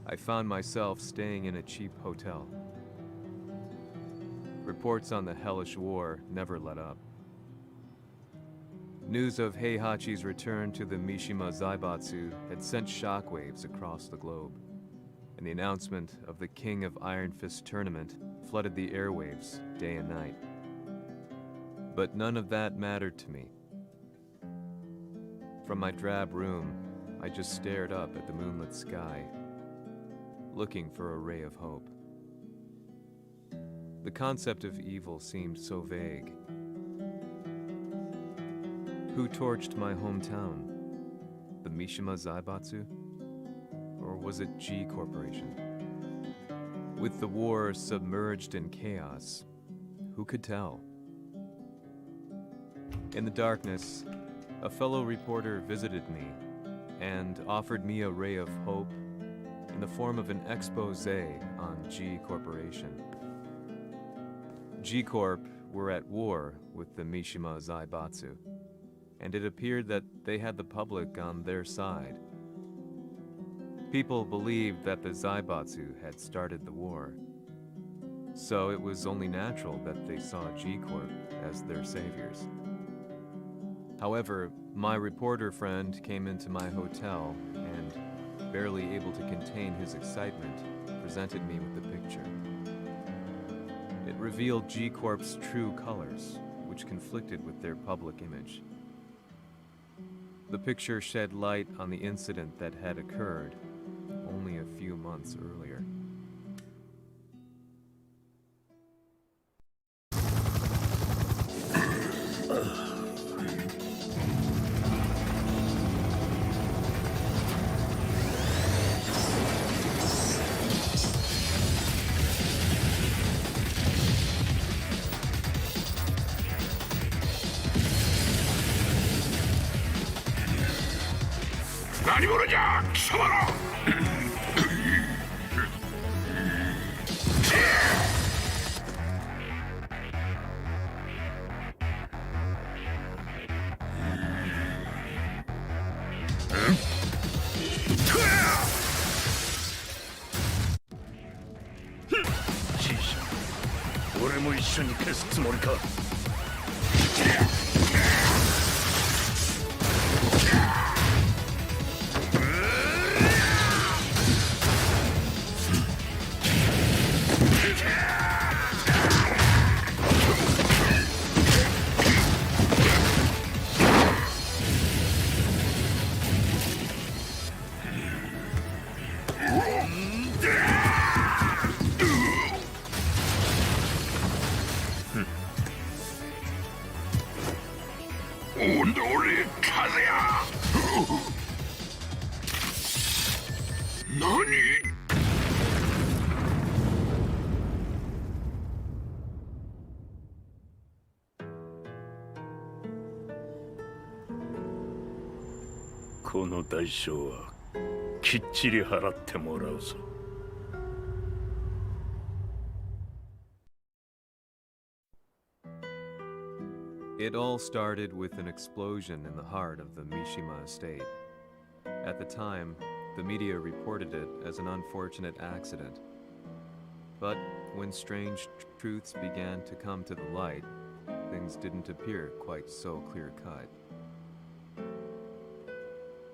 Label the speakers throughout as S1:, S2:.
S1: I found myself staying in a cheap hotel. Reports on the hellish war never let up. News of Heihachi's return to the Mishima Zaibatsu had sent shockwaves across the globe, and the announcement of the King of Iron Fist tournament flooded the airwaves day and night. But none of that mattered to me. From my drab room, I just stared up at the moonlit sky, looking for a ray of hope. The concept of evil seemed so vague. Who torched my hometown? The Mishima Zaibatsu? Or was it G Corporation? With the war submerged in chaos, who could tell? In the darkness, a fellow reporter visited me and offered me a ray of hope in the form of an expose on G Corporation. G Corp were at war with the Mishima Zaibatsu, and it appeared that they had the public on their side. People believed that the Zaibatsu had started the war, so it was only natural that they saw G Corp as their saviors. However, my reporter friend came into my hotel and, barely able to contain his excitement, presented me with the picture. It revealed G Corp's true colors, which conflicted with their public image. The picture shed light on the incident that had occurred only a few months earlier. It all started with an explosion in the heart of the Mishima estate. At the time, the media reported it as an unfortunate accident. But when strange truths began to come to the light, things didn't appear quite so clear-cut.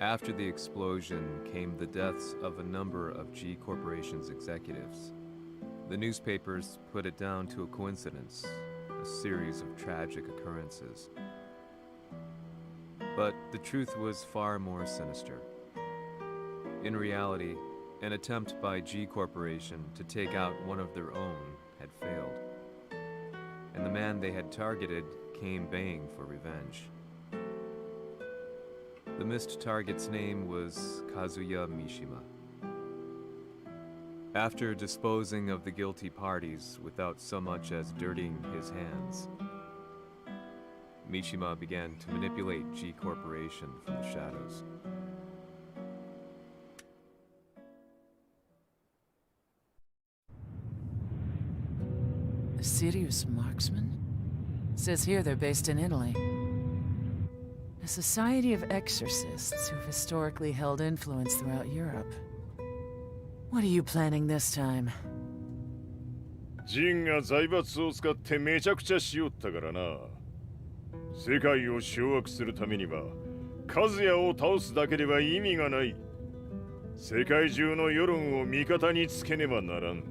S1: After the explosion came the deaths of a number of G Corporation's executives. The newspapers put it down to a coincidence, a series of tragic occurrences. But the truth was far more sinister. In reality, an attempt by G Corporation to take out one of their own had failed, and the man they had targeted came baying for revenge. The missed target's name was Kazuya Mishima. After disposing of the guilty parties without so much as dirtying his hands, Mishima began to manipulate G Corporation from the shadows.
S2: A serious marksman? Says here they're based in Italy. A society of exorcists who've historically held influence throughout Europe. What are you planning this time?
S3: ジンが財閥を使ってめちゃくちゃしよったからな。世界を掌握するためには和也を倒すだけでは意味がない。世界中の世論を味方につけねばならん。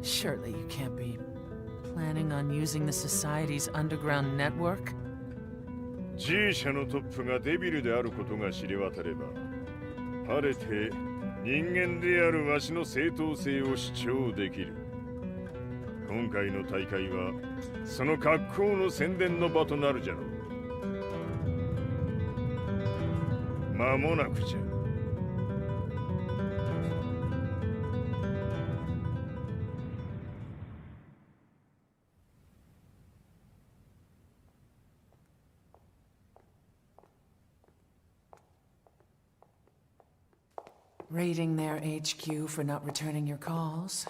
S2: Surely you can't be planning on using the Society's underground network?
S3: G 社のトップがデビルであることが知れ渡れば、晴れて人間であるわしの正当性を主張できる。今回の大会はその格好の宣伝の場となるじゃろう。間もなくじゃ。
S2: Raiding their HQ for not returning your calls.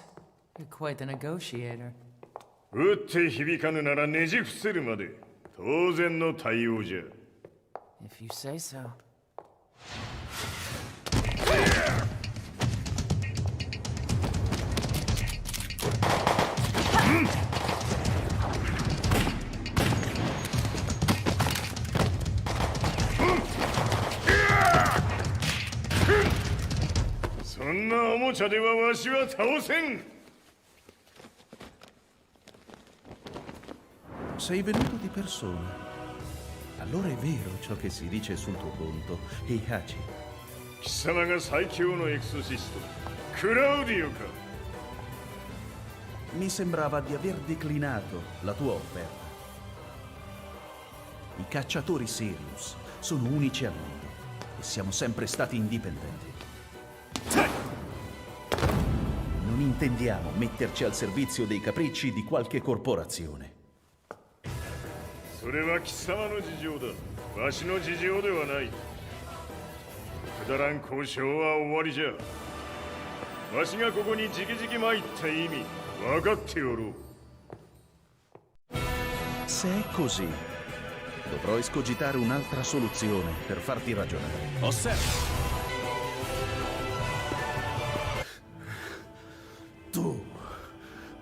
S2: You're quite the negotiator.
S3: 打って響かぬならねじ伏せるまで当然の対応じゃ。
S2: If you say so. そんなおもちゃではわしは倒せん。
S4: Sei venuto di persona. Allora è vero ciò che si dice sul tuo conto, Heihachi.
S3: 貴様が最強のエクソシスト、クラウディオか。
S4: Mi sembrava di aver declinato la tua offerta. I cacciatori Sirius sono unici al mondo e siamo sempre stati indipendenti. Non intendiamo metterci al servizio dei capricci di qualche corporazione.
S3: それは貴様の事情だ。わしの事情ではない。くだらん交渉は終わりじゃ。わしがここに直々参った意味分かっておろう。
S4: Se è così, dovrò escogitare un'altra soluzione per farti ragionare.
S5: Osserva!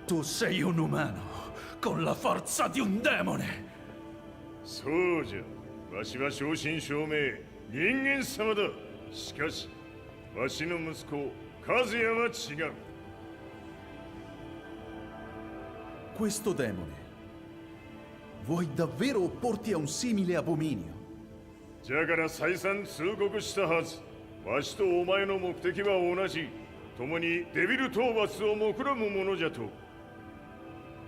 S4: Tu sei un umano, con la forza di un demone!
S3: そうじゃ。わしは正真正銘人間様だ。しかしわしの息子和也は違う。
S4: Questo demone, vuoi davvero opporti a un simile abominio?
S3: じゃから再三通告したはず。わしとお前の目的は同じ。共にデビル討伐を目論むものじゃと。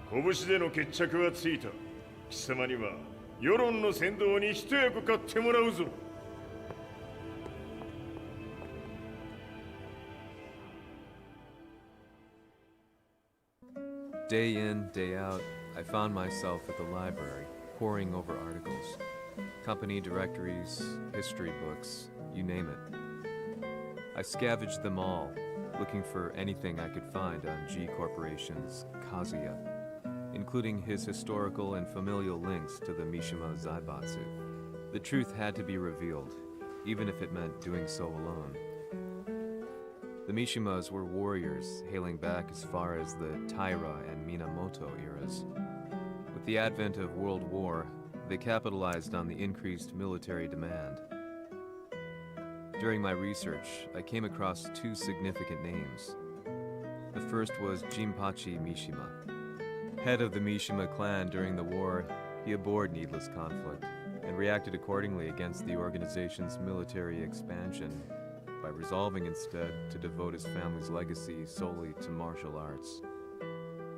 S3: 拳での決着はついた。貴様には世論の先導に一役買ってもらうぞ。
S1: Day in, day out, I found myself at the library, poring over articles. Company directories, history books, you name it. I scavenged them all, looking for anything I could find on G Corporation's Kazuya, including his historical and familial links to the Mishima Zaibatsu. The truth had to be revealed, even if it meant doing so alone. The Mishimas were warriors hailing back as far as the Taira and Minamoto eras. With the advent of World War, they capitalized on the increased military demand. During my research, I came across two significant names. The first was Jinpachi Mishima. Head of the Mishima clan during the war, he abhorred needless conflict and reacted accordingly against the organization's military expansion by resolving instead to devote his family's legacy solely to martial arts.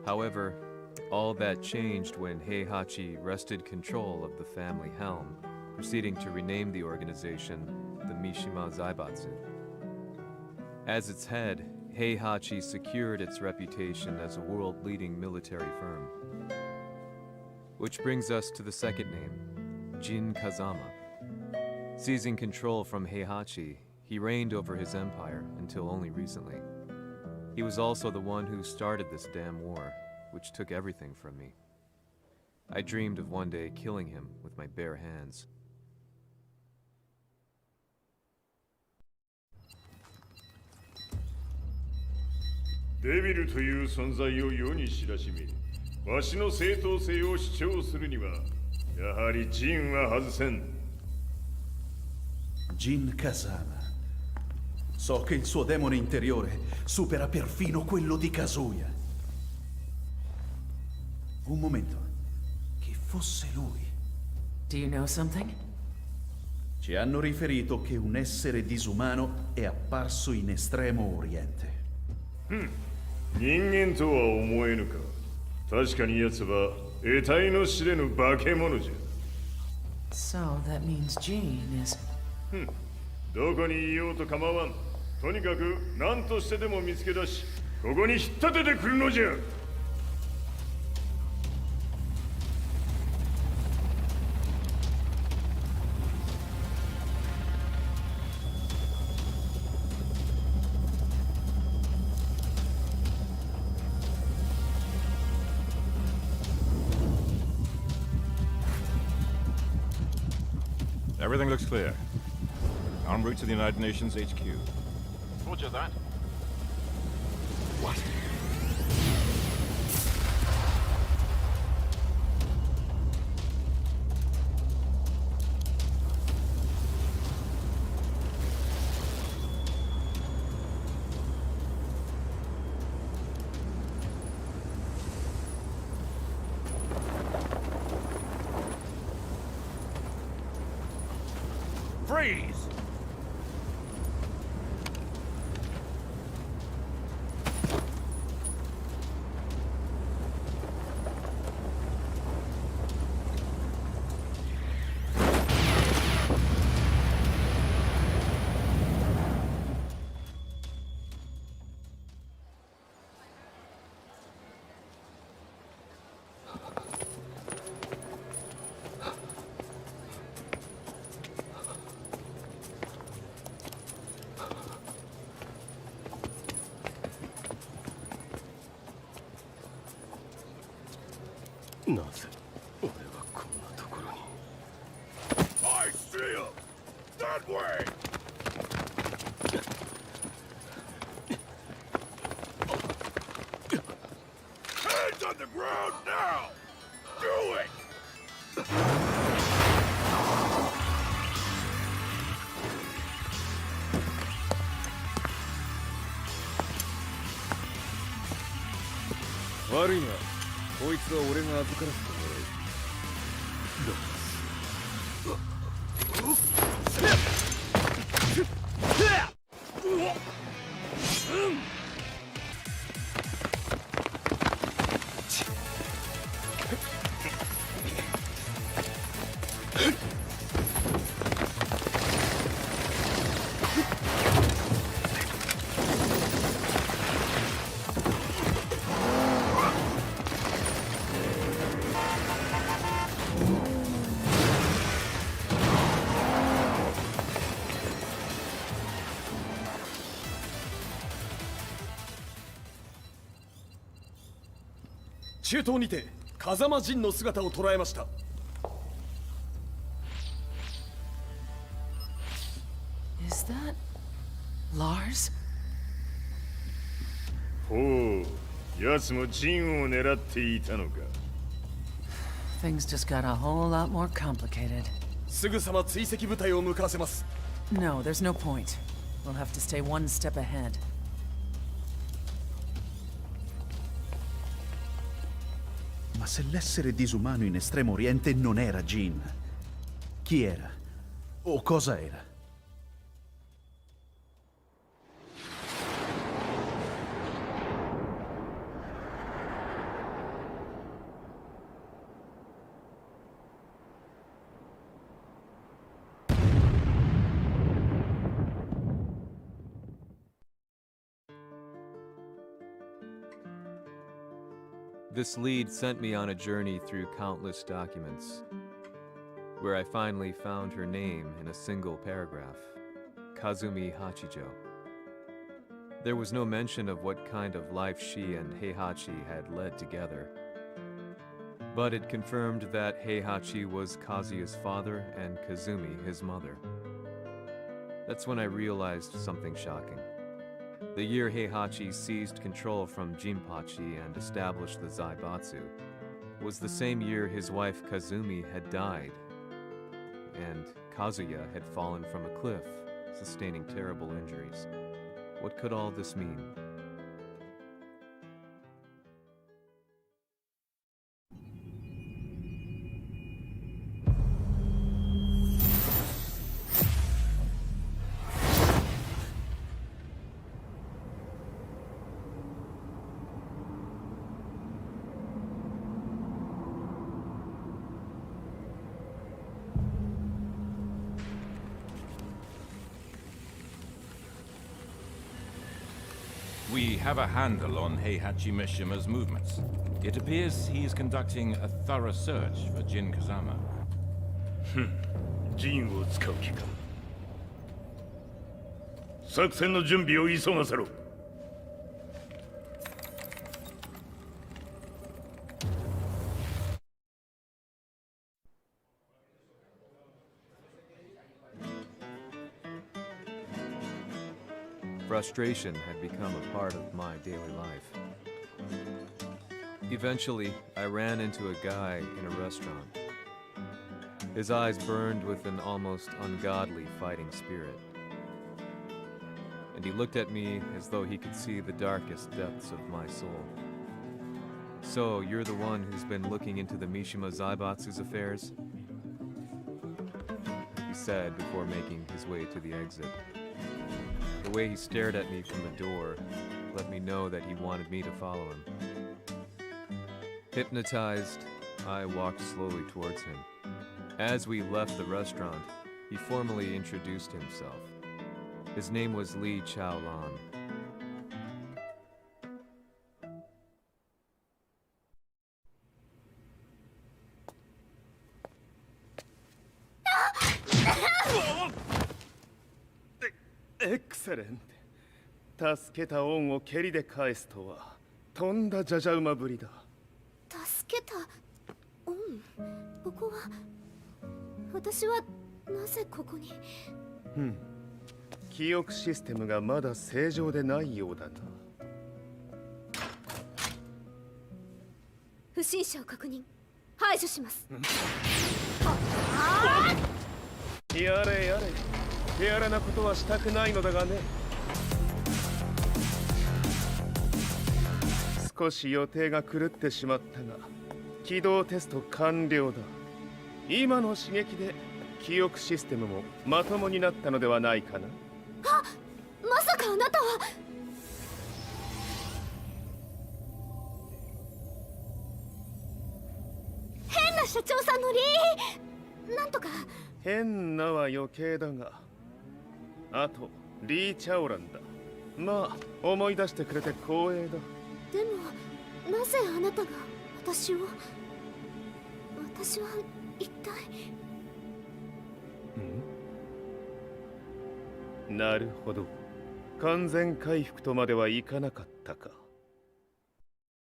S1: However, all that changed when Heihachi wrested control of the family helm, proceeding to rename the organization the Mishima Zaibatsu. As its head, Heihachi secured its reputation as a world-leading military firm. Which brings us to the second name, Jin Kazama. Seizing control from Heihachi, he reigned over his empire until only recently. He was also the one who started this damn war, which took everything from me. I dreamed of one day killing him with my bare hands.
S3: デビルという存在を世に知らしめ、わしの正当性を主張するには、やはりジンは外せん。
S4: Jin Kazama. So che il suo demone interiore supera perfino quello di Kazuya. Un momento. Chi fosse lui?
S2: Do you know something?
S4: Ci hanno riferito che un essere disumano è apparso in Estremo Oriente.
S3: 人間とは思えぬか。確かに奴は得体の知れぬ化け物じゃ。
S2: So that means Jean is...
S3: どこにいようと構わん。とにかく何としてでも見つけ出し、ここに引っ立ててくるのじゃ。
S5: Everything looks clear. En route to the United Nations HQ.
S6: Roger that.
S5: What?
S6: Freeze!
S3: I see him! That way! Hands on the ground now! Do it!
S7: 中東にて風間陣の姿を捉えました。
S2: Is that... Lars?
S3: ほう、奴もジンを狙っていたのか。
S2: Things just got a whole lot more complicated.
S7: すぐさま追跡部隊を向かわせます。
S2: No, there's no point. We'll have to stay one step ahead.
S4: Ma se l'essere disumano in Estremo Oriente non era Jin, chi era? O cosa era?
S1: This lead sent me on a journey through countless documents, where I finally found her name in a single paragraph, Kazumi Hachijo. There was no mention of what kind of life she and Heihachi had led together, but it confirmed that Heihachi was Kazuya's father and Kazumi his mother. That's when I realized something shocking. The year Heihachi seized control from Jinpachi and established the Zaibatsu was the same year his wife Kazumi had died, and Kazuya had fallen from a cliff, sustaining terrible injuries. What could all this mean?
S5: We have a handle on Heihachi Mishima's movements. It appears he is conducting a thorough search for Jin Kazama.
S3: ジンを使う気か。作戦の準備を急がせろ。
S1: Frustration had become a part of my daily life. Eventually, I ran into a guy in a restaurant. His eyes burned with an almost ungodly fighting spirit. And he looked at me as though he could see the darkest depths of my soul. So, you're the one who's been looking into the Mishima Zaibatsu's affairs? He said before making his way to the exit. The way he stared at me from the door let me know that he wanted me to follow him. Hypnotized, I walked slowly towards him. As we left the restaurant, he formally introduced himself. His name was Li Chaolan.
S7: Excellent. 助けた恩を蹴りで返すとはとんだじゃじゃ馬ぶりだ。
S8: 助けた恩、ここは私はなぜここに。
S7: 記憶システムがまだ正常でないようだな。
S8: 不審者を確認、排除します。
S7: やれやれ、手荒なことはしたくないのだがね。少し予定が狂ってしまったが、起動テスト完了だ。今の刺激で記憶システムもまともになったのではないかな。
S8: まさかあなたは。変な社長さんのなんとか。
S7: 変なは余計だが、あとリー・チャオランだ。まあ思い出してくれて光栄だ。
S8: でもなぜあなたが私は一体。
S7: なるほど、完全回復とまではいかなかったか。